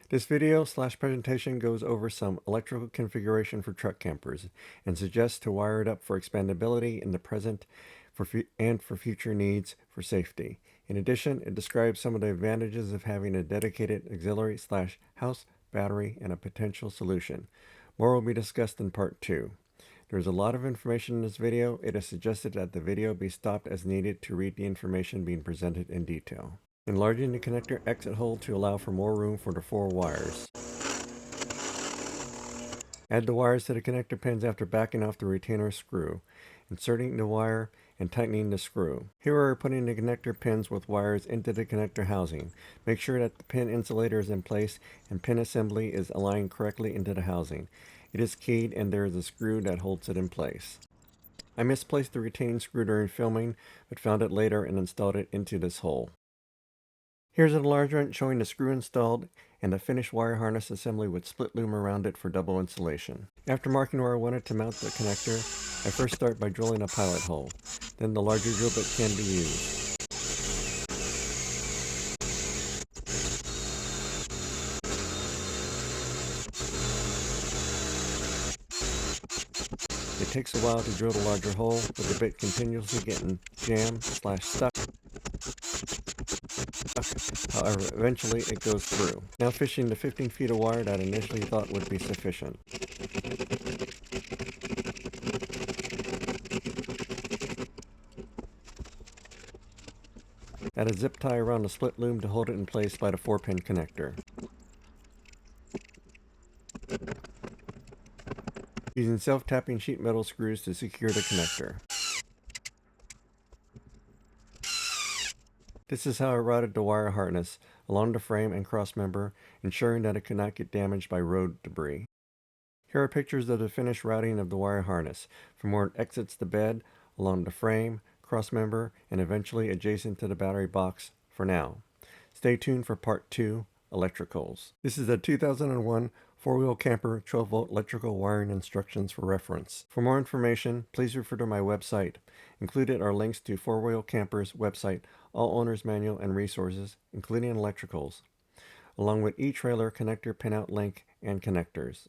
This video/presentation goes over some electrical configuration for truck campers and suggests to wire it up for expandability in the present and for future needs for safety. In addition, it describes some of the advantages of having a dedicated auxiliary/house battery and a potential solution. More will be discussed in part 2. There's a lot of information in this video. It is suggested that the video be stopped as needed to read the information being presented in detail. Enlarging the connector exit hole to allow for more room for the 4 wires. Add the wires to the connector pins after backing off the retainer screw, inserting the wire and tightening the screw. Here we are putting the connector pins with wires into the connector housing. Make sure that the pin insulator is in place and pin assembly is aligned correctly into the housing. It is keyed and there is a screw that holds it in place. I misplaced the retaining screw during filming, but found it later and installed it into this hole. Here's an enlargement showing the screw installed and the finished wire harness assembly with split loom around it for double insulation. After marking where I wanted to mount the connector, I first start by drilling a pilot hole. Then the larger drill bit can be used. It takes a while to drill the larger hole, with the bit continuously getting jammed/stuck. However, eventually it goes through. Now fishing the 15 feet of wire that I initially thought would be sufficient. Add a zip tie around the split loom to hold it in place by the 4-pin connector. Using self-tapping sheet metal screws to secure the connector. This is how I routed the wire harness along the frame and crossmember, ensuring that it could not get damaged by road debris. Here are pictures of the finished routing of the wire harness, from where it exits the bed, along the frame, crossmember, and eventually adjacent to the battery box for now. Stay tuned for part 2, electricals. This is a 2001 4-wheel camper 12-volt electrical wiring instructions for reference. For more information, please refer to my website. Included are links to 4-wheel camper's website, all owner's manual and resources, including electricals, along with e-trailer connector pinout link and connectors.